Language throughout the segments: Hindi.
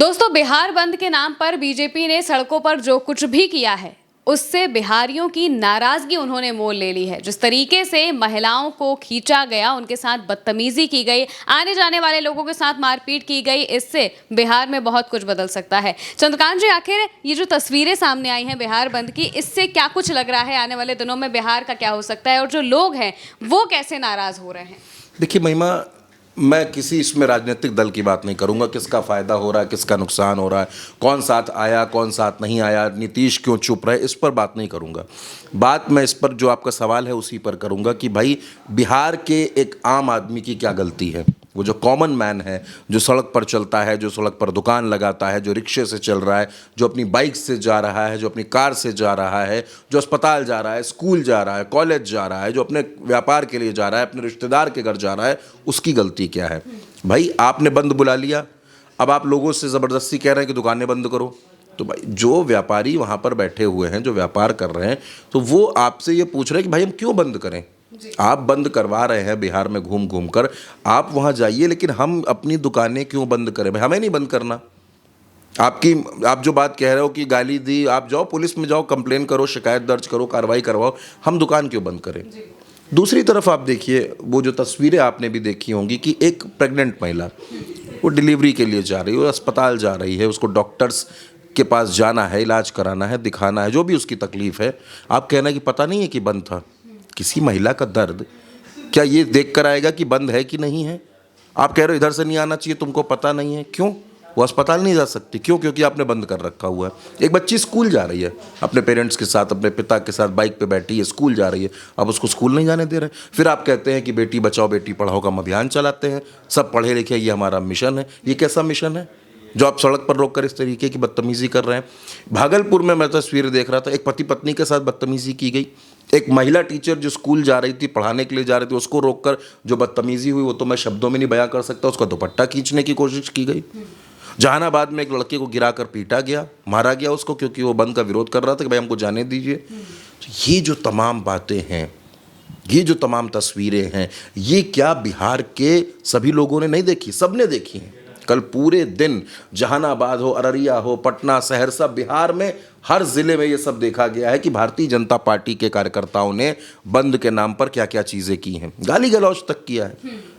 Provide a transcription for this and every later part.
दोस्तों, बिहार बंद के नाम पर बीजेपी ने सड़कों पर जो कुछ भी किया है उससे बिहारियों की नाराजगी उन्होंने मोल ले ली है। जिस तरीके से महिलाओं को खींचा गया, उनके साथ बदतमीजी की गई, आने जाने वाले लोगों के साथ मारपीट की गई, इससे बिहार में बहुत कुछ बदल सकता है। चंद्रकांत जी, आखिर ये जो तस्वीरें सामने आई हैं बिहार बंद की, इससे क्या कुछ लग रहा है आने वाले दिनों में बिहार का क्या हो सकता है और जो लोग हैं वो कैसे नाराज हो रहे हैं? देखिए महिमा, मैं किसी इसमें राजनीतिक दल की बात नहीं करूंगा, किसका फ़ायदा हो रहा है, किसका नुकसान हो रहा है, कौन साथ आया कौन साथ नहीं आया, नीतीश क्यों चुप रहे, इस पर बात नहीं करूंगा। बात मैं इस पर, जो आपका सवाल है उसी पर करूंगा कि भाई बिहार के एक आम आदमी की क्या गलती है। वो जो कॉमन मैन है, जो सड़क पर चलता है, जो सड़क पर दुकान लगाता है, जो रिक्शे से चल रहा है, जो अपनी बाइक से जा रहा है, जो अपनी कार से जा रहा है, जो अस्पताल जा रहा है, स्कूल जा रहा है, कॉलेज जा रहा है, जो अपने व्यापार के लिए जा रहा है, अपने रिश्तेदार के घर जा रहा है, उसकी गलती क्या है? भाई आपने बंद बुला लिया, अब आप लोगों से ज़बरदस्ती कह रहे हैं कि दुकानें बंद करो। तो भाई जो व्यापारी वहाँ पर बैठे हुए हैं, जो व्यापार कर रहे हैं, तो वो आपसे ये पूछ रहे हैं कि भाई हम क्यों बंद करें? आप बंद करवा रहे हैं बिहार में घूम घूम कर, आप वहाँ जाइए, लेकिन हम अपनी दुकानें क्यों बंद करें? भाई हमें नहीं बंद करना। आप जो बात कह रहे हो कि गाली दी, आप जाओ पुलिस में जाओ, कंप्लेन करो, शिकायत दर्ज करो, कार्रवाई करवाओ, हम दुकान क्यों बंद करें? दूसरी तरफ आप देखिए, वो जो तस्वीरें आपने भी देखी होंगी कि एक प्रेग्नेंट महिला, वो डिलीवरी के लिए जा रही है, वो अस्पताल जा रही है, उसको डॉक्टर्स के पास जाना है, इलाज कराना है, दिखाना है, जो भी उसकी तकलीफ है। आप कहना कि पता नहीं है कि बंद था। किसी महिला का दर्द क्या ये देख कर आएगा कि बंद है कि नहीं है? आप कह रहे हो इधर से नहीं आना चाहिए, तुमको पता नहीं है, क्यों? वो अस्पताल नहीं जा सकती, क्यों? क्योंकि आपने बंद कर रखा हुआ है। एक बच्ची स्कूल जा रही है अपने पेरेंट्स के साथ, अपने पिता के साथ बाइक पे बैठी है, स्कूल जा रही है, अब उसको स्कूल नहीं जाने दे रहे। फिर आप कहते हैं कि बेटी बचाओ बेटी पढ़ाओ का हम अभियान चलाते हैं, सब पढ़े लिखे, ये हमारा मिशन है। ये कैसा मिशन है जो आप सड़क पर रोक कर इस तरीके की बदतमीजी कर रहे हैं? भागलपुर में मैं तस्वीर देख रहा था, एक पति पत्नी के साथ बदतमीजी की गई। एक महिला टीचर जो स्कूल जा रही थी, पढ़ाने के लिए जा रही थी, उसको रोककर जो बदतमीजी हुई वो तो मैं शब्दों में नहीं बयां कर सकता। उसका दुपट्टा खींचने की कोशिश की गई। जहानाबाद में एक लड़के को गिराकर पीटा गया, मारा गया उसको, क्योंकि वो बंद का विरोध कर रहा था कि भाई हमको जाने दीजिए। तो ये जो तमाम बातें हैं, ये जो तमाम तस्वीरें हैं, ये क्या बिहार के सभी लोगों ने नहीं देखी? सबने देखी हैं। कल पूरे दिन जहानाबाद हो, अररिया हो, पटना, सहरसा, बिहार में हर जिले में ये सब देखा गया है कि भारतीय जनता पार्टी के कार्यकर्ताओं ने बंद के नाम पर क्या क्या चीज़ें की हैं। गाली गलौज तक किया है,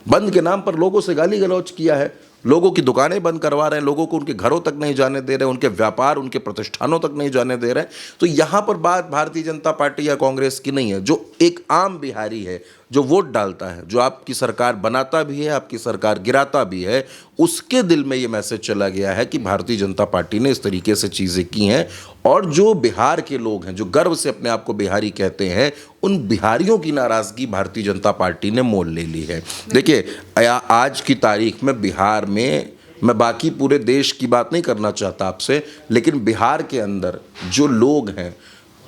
बंद के नाम पर लोगों से गाली गलौज किया है, लोगों की दुकानें बंद करवा रहे हैं, लोगों को उनके घरों तक नहीं जाने दे रहे, उनके व्यापार, उनके प्रतिष्ठानों तक नहीं जाने दे रहे। तो यहाँ पर बात भारतीय जनता पार्टी या कांग्रेस की नहीं है। जो एक आम बिहारी है, जो वोट डालता है, जो आपकी सरकार बनाता भी है, आपकी सरकार गिराता भी है, उसके दिल में ये मैसेज चला गया है कि भारतीय जनता पार्टी ने इस तरीके से चीज़ें की हैं। और जो बिहार के लोग हैं, जो गर्व से अपने आप को बिहारी कहते हैं, उन बिहारियों की नाराज़गी भारतीय जनता पार्टी ने मोल ले ली है। देखिए आज की तारीख में बिहार में, मैं बाकी पूरे देश की बात नहीं करना चाहता आपसे, लेकिन बिहार के अंदर जो लोग हैं,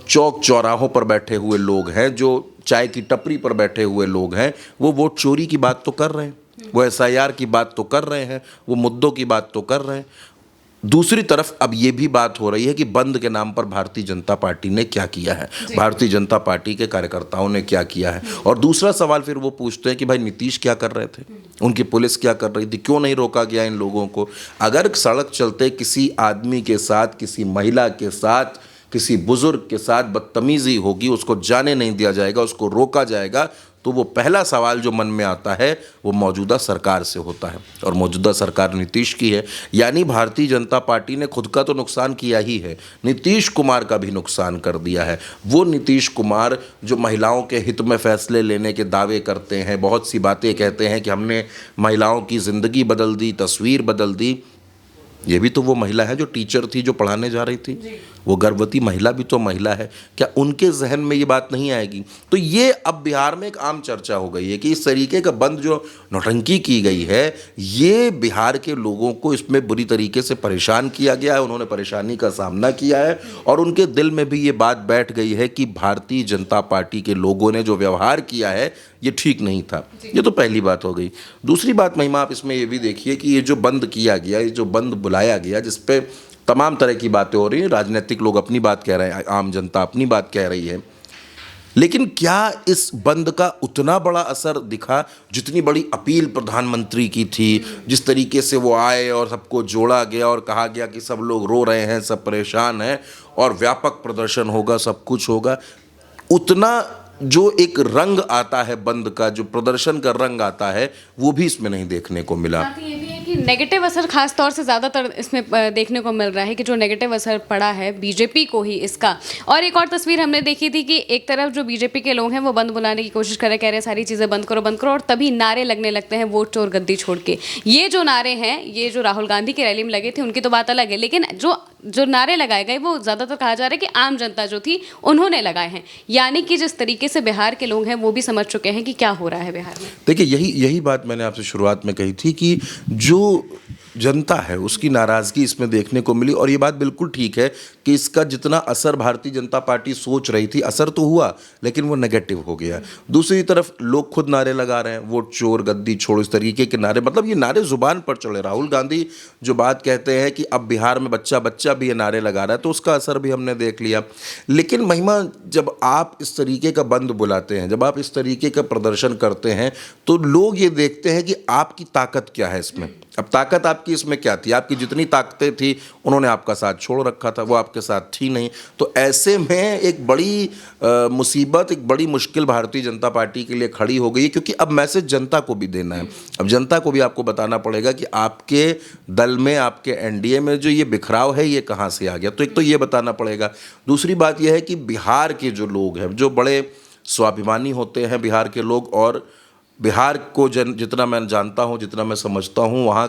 चौक चौराहों पर बैठे हुए लोग हैं, जो चाय की टपरी पर बैठे हुए लोग हैं, वो वोट चोरी की बात तो कर रहे हैं, वो एसआईआर की बात तो कर रहे हैं, वो मुद्दों की बात तो कर रहे हैं। दूसरी तरफ अब ये भी बात हो रही है कि बंद के नाम पर भारतीय जनता पार्टी ने क्या किया है, भारतीय जनता पार्टी के कार्यकर्ताओं ने क्या किया है। और दूसरा सवाल फिर वो पूछते हैं कि भाई नीतीश क्या कर रहे थे, उनकी पुलिस क्या कर रही थी, क्यों नहीं रोका गया इन लोगों को? अगर सड़क चलते किसी आदमी के साथ, किसी महिला के साथ, किसी बुजुर्ग के साथ बदतमीजी होगी, उसको जाने नहीं दिया जाएगा, उसको रोका जाएगा, तो वो पहला सवाल जो मन में आता है वो मौजूदा सरकार से होता है। और मौजूदा सरकार नीतीश की है। यानी भारतीय जनता पार्टी ने खुद का तो नुकसान किया ही है, नीतीश कुमार का भी नुकसान कर दिया है। वो नीतीश कुमार जो महिलाओं के हित में फैसले लेने के दावे करते हैं, बहुत सी बातें कहते हैं कि हमने महिलाओं की ज़िंदगी बदल दी, तस्वीर बदल दी। ये भी तो वो महिला है जो टीचर थी, जो पढ़ाने जा रही थी, वो गर्भवती महिला भी तो महिला है। क्या उनके जहन में ये बात नहीं आएगी? तो ये अब बिहार में एक आम चर्चा हो गई है कि इस तरीके का बंद जो नौटंकी की गई है, ये बिहार के लोगों को इसमें बुरी तरीके से परेशान किया गया है, उन्होंने परेशानी का सामना किया है, और उनके दिल में भी ये बात बैठ गई है कि भारतीय जनता पार्टी के लोगों ने जो व्यवहार किया है ये ठीक नहीं था। ये तो पहली बात हो गई। दूसरी बात महिमा, आप इसमें ये भी देखिए कि ये जो बंद किया गया, ये जो बंद बुलाया गया, जिस पे तमाम तरह की बातें हो रही हैं, राजनीतिक लोग अपनी बात कह रहे हैं, आम जनता अपनी बात कह रही है। लेकिन क्या इस बंद का उतना बड़ा असर दिखा जितनी बड़ी अपील प्रधानमंत्री की थी, जिस तरीके से वो आए और सबको जोड़ा गया और कहा गया कि सब लोग रो रहे हैं, सब परेशान हैं और व्यापक प्रदर्शन होगा, सब कुछ होगा, उतना जो एक रंग आता है बंद का, जो प्रदर्शन का रंग आता है, वो भी इसमें नहीं देखने को मिला। साथ ही ये भी है कि नेगेटिव असर खास तौर से ज़्यादातर इसमें देखने को मिल रहा है कि जो नेगेटिव असर पड़ा है बीजेपी को ही इसका। और एक और तस्वीर हमने देखी थी कि एक तरफ जो बीजेपी के लोग हैं वो बंद बुलाने की कोशिश कह रहे हैं सारी चीज़ें बंद करो, और तभी नारे लगने लगते हैं वोट चोर गद्दी छोड़ के। ये जो नारे हैं, ये जो राहुल गांधी की रैली में लगे थे उनकी तो बात अलग है, लेकिन जो नारे लगाए गए वो ज़्यादातर कहा जा रहा है कि आम जनता जो थी उन्होंने लगाए हैं। यानी कि जिस तरीके से बिहार के लोग हैं वो भी समझ चुके हैं कि क्या हो रहा है बिहार में। देखिए, यही बात मैंने आपसे शुरुआत में कही थी कि जो जनता है उसकी नाराज़गी इसमें देखने को मिली, और ये बात बिल्कुल ठीक है कि इसका जितना असर भारतीय जनता पार्टी सोच रही थी, असर तो हुआ लेकिन वो नेगेटिव हो गया। दूसरी तरफ लोग खुद नारे लगा रहे हैं, वोट चोर गद्दी छोड़ो, इस तरीके के नारे, मतलब ये नारे जुबान पर चढ़े। राहुल गांधी जो बात कहते हैं कि अब बिहार में बच्चा बच्चा भी ये नारे लगा रहा है, तो उसका असर भी हमने देख लिया। लेकिन महिमा, जब आप इस तरीके का बंद बुलाते हैं, जब आप इस तरीके का प्रदर्शन करते हैं, तो लोग ये देखते हैं कि आपकी ताकत क्या है इसमें। अब ताकत आपकी इसमें क्या थी? आपकी जितनी ताकतें थी उन्होंने आपका साथ छोड़ रखा था, वो आपके साथ थी नहीं। तो ऐसे में एक बड़ी मुसीबत, एक बड़ी मुश्किल भारतीय जनता पार्टी के लिए खड़ी हो गई, क्योंकि अब मैसेज जनता को भी देना है। अब जनता को भी आपको बताना पड़ेगा कि आपके दल में, आपके एनडीए में जो ये बिखराव है ये कहाँ से आ गया। तो एक तो ये बताना पड़ेगा। दूसरी बात यह है कि बिहार के जो लोग हैं, जो बड़े स्वाभिमानी होते हैं बिहार के लोग, और बिहार को जितना मैं जानता हूँ, जितना मैं समझता हूँ, वहाँ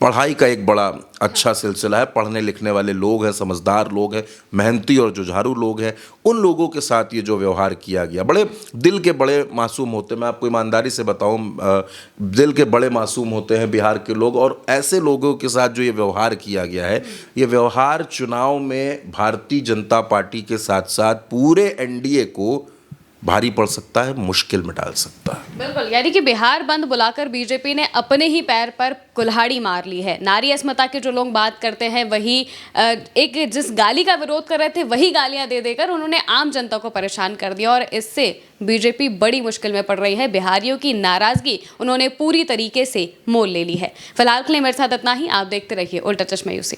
पढ़ाई का एक बड़ा अच्छा सिलसिला है। पढ़ने लिखने वाले लोग हैं, समझदार लोग हैं, मेहनती और जुझारू लोग हैं। उन लोगों के साथ ये जो व्यवहार किया गया, बड़े दिल के बड़े मासूम होते हैं। मैं आपको ईमानदारी से बताऊं, दिल के बड़े मासूम होते हैं बिहार के लोग, और ऐसे लोगों के साथ जो ये व्यवहार किया गया है, ये व्यवहार चुनाव में भारतीय जनता पार्टी के साथ साथ पूरे एनडीए को भारी पड़ सकता है, मुश्किल में डाल सकता है। बिल्कुल, यानी कि बिहार बंद बुलाकर बीजेपी ने अपने ही पैर पर कुल्हाड़ी मार ली है। नारी अस्मिता के जो लोग बात करते हैं, वही एक जिस गाली का विरोध कर रहे थे वही गालियां दे देकर उन्होंने आम जनता को परेशान कर दिया, और इससे बीजेपी बड़ी मुश्किल में पड़ रही है। बिहारियों की नाराजगी उन्होंने पूरी तरीके से मोल ले ली है। फिलहाल के लिए मेरे साथ इतना ही। आप देखते रहिए उल्टा चश्मा यूसी।